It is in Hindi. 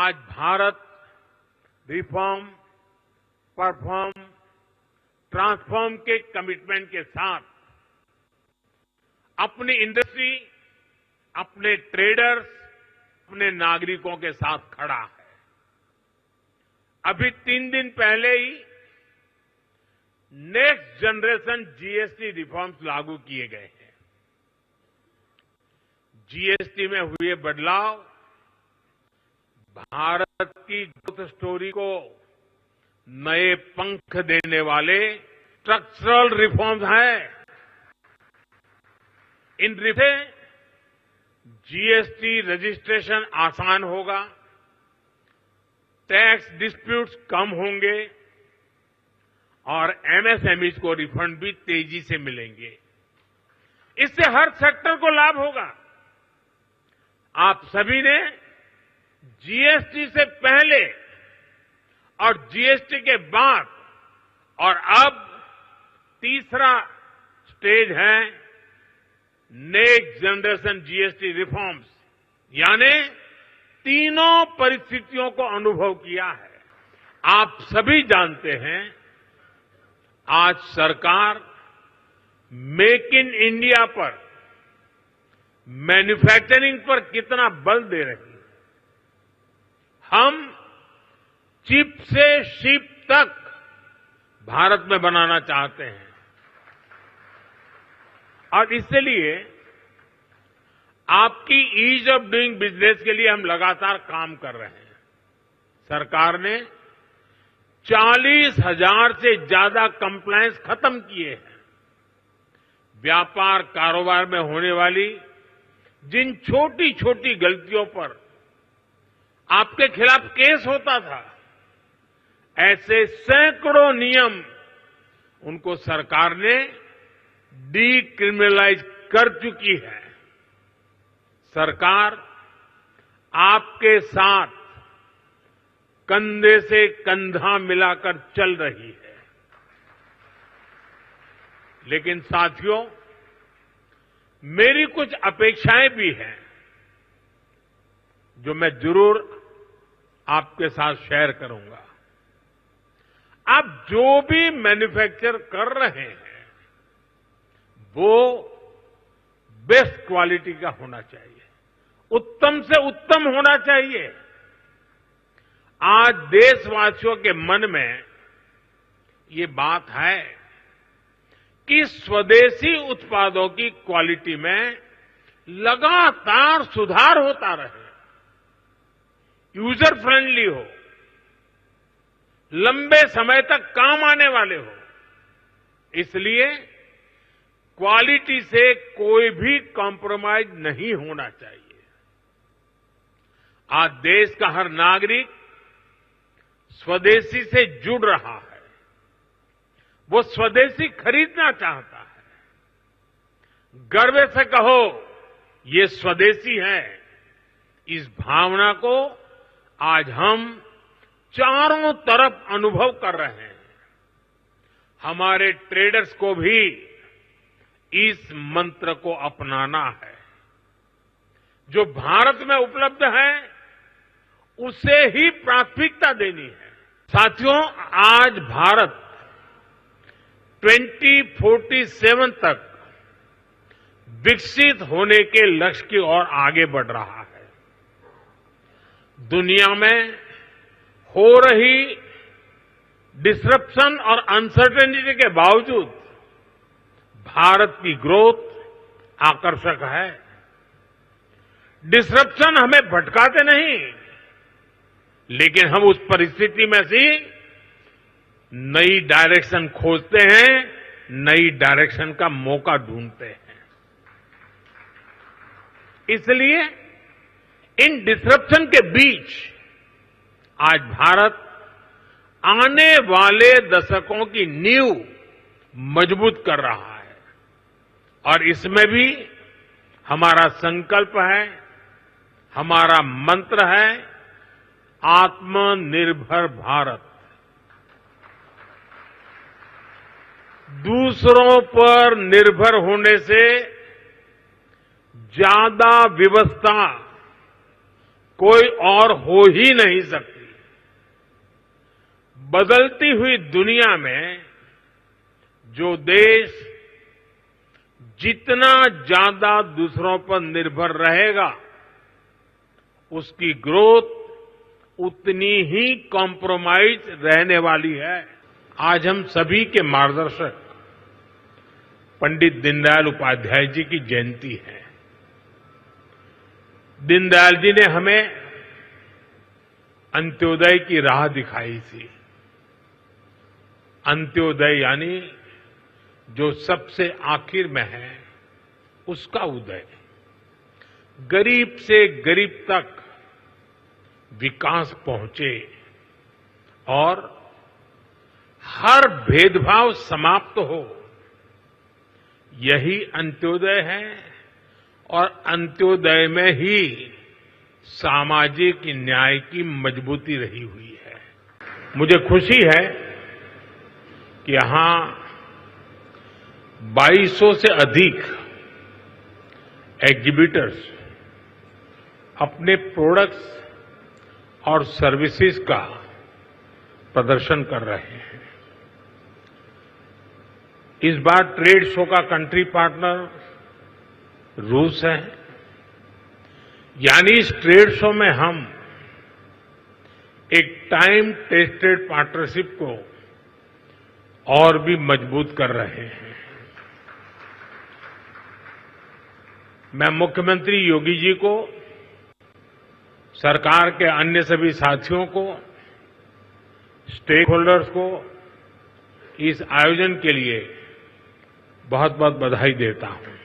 आज भारत रिफॉर्म, परफॉर्म, ट्रांसफॉर्म के कमिटमेंट के साथ अपनी इंडस्ट्री, अपने ट्रेडर्स, अपने नागरिकों के साथ खड़ा है। अभी 3 दिन पहले ही नेक्स्ट जनरेशन जीएसटी रिफॉर्म्स लागू किए गए हैं। जीएसटी में हुए बदलाव भारत की ग्रोथ स्टोरी को नए पंख देने वाले स्ट्रक्चरल रिफॉर्म्स हैं। इन रिफॉर्म से जीएसटी रजिस्ट्रेशन आसान होगा, टैक्स डिस्प्यूट्स कम होंगे और एमएसएमईज को रिफंड भी तेजी से मिलेंगे। इससे हर सेक्टर को लाभ होगा। आप सभी ने जीएसटी से पहले और जीएसटी के बाद और अब तीसरा स्टेज है नेक्स्ट जनरेशन जीएसटी रिफॉर्म्स, यानी तीनों परिस्थितियों को अनुभव किया है। आप सभी जानते हैं आज सरकार मेक इन इंडिया पर, मैन्युफैक्चरिंग पर कितना बल दे रही है। हम चिप से शिप तक भारत में बनाना चाहते हैं और इसलिए आपकी ईज ऑफ डूइंग बिजनेस के लिए हम लगातार काम कर रहे हैं। सरकार ने 40,000 से ज्यादा कंप्लायंस खत्म किए हैं। व्यापार कारोबार में होने वाली जिन छोटी छोटी गलतियों पर आपके खिलाफ केस होता था, ऐसे सैकड़ों नियम उनको सरकार ने डीक्रिमिनलाइज कर चुकी है। सरकार आपके साथ कंधे से कंधा मिलाकर चल रही है। लेकिन साथियों, मेरी कुछ अपेक्षाएं भी हैं जो मैं जरूर आपके साथ शेयर करूंगा। आप जो भी मैन्युफैक्चर कर रहे हैं वो बेस्ट क्वालिटी का होना चाहिए, उत्तम से उत्तम होना चाहिए। आज देशवासियों के मन में ये बात है कि स्वदेशी उत्पादों की क्वालिटी में लगातार सुधार होता रहे, यूजर फ्रेंडली हो, लंबे समय तक काम आने वाले हो। इसलिए क्वालिटी से कोई भी कॉम्प्रोमाइज नहीं होना चाहिए। आज देश का हर नागरिक स्वदेशी से जुड़ रहा है, वो स्वदेशी खरीदना चाहता है। गर्व से कहो ये स्वदेशी है। इस भावना को आज हम चारों तरफ अनुभव कर रहे हैं। हमारे ट्रेडर्स को भी इस मंत्र को अपनाना है। जो भारत में उपलब्ध है उसे ही प्राथमिकता देनी है। साथियों, आज भारत 2047 तक विकसित होने के लक्ष्य की ओर आगे बढ़ रहा है। दुनिया में हो रही डिसरप्शन और अनसर्टेनिटी के बावजूद भारत की ग्रोथ आकर्षक है। डिसरप्शन हमें भटकाते नहीं, लेकिन हम उस परिस्थिति में से नई डायरेक्शन खोजते हैं, नई डायरेक्शन का मौका ढूंढते हैं। इसलिए इन डिसरप्शन के बीच आज भारत आने वाले दशकों की नींव मजबूत कर रहा है और इसमें भी हमारा संकल्प है, हमारा मंत्र है आत्मनिर्भर भारत। दूसरों पर निर्भर होने से ज्यादा व्यवस्था कोई और हो ही नहीं सकती। बदलती हुई दुनिया में जो देश जितना ज्यादा दूसरों पर निर्भर रहेगा, उसकी ग्रोथ उतनी ही कॉम्प्रोमाइज रहने वाली है। आज हम सभी के मार्गदर्शक पंडित दीनदयाल उपाध्याय जी की जयंती है। दीनदयाल जी ने हमें अंत्योदय की राह दिखाई थी। अंत्योदय यानी जो सबसे आखिर में है उसका उदय, गरीब से गरीब तक विकास पहुंचे और हर भेदभाव समाप्त हो, यही अंत्योदय है। और अंत्योदय में ही सामाजिक न्याय की मजबूती रही हुई है। मुझे खुशी है कि यहां 2200 से अधिक एग्जीबिटर्स अपने प्रोडक्ट्स और सर्विसेज का प्रदर्शन कर रहे हैं। इस बार ट्रेड शो का कंट्री पार्टनर रूस है, यानी इस ट्रेड शो में हम एक टाइम टेस्टेड पार्टनरशिप को और भी मजबूत कर रहे हैं। मैं मुख्यमंत्री योगी जी को, सरकार के अन्य सभी साथियों को, स्टेक होल्डर्स को इस आयोजन के लिए बहुत बहुत बधाई देता हूं।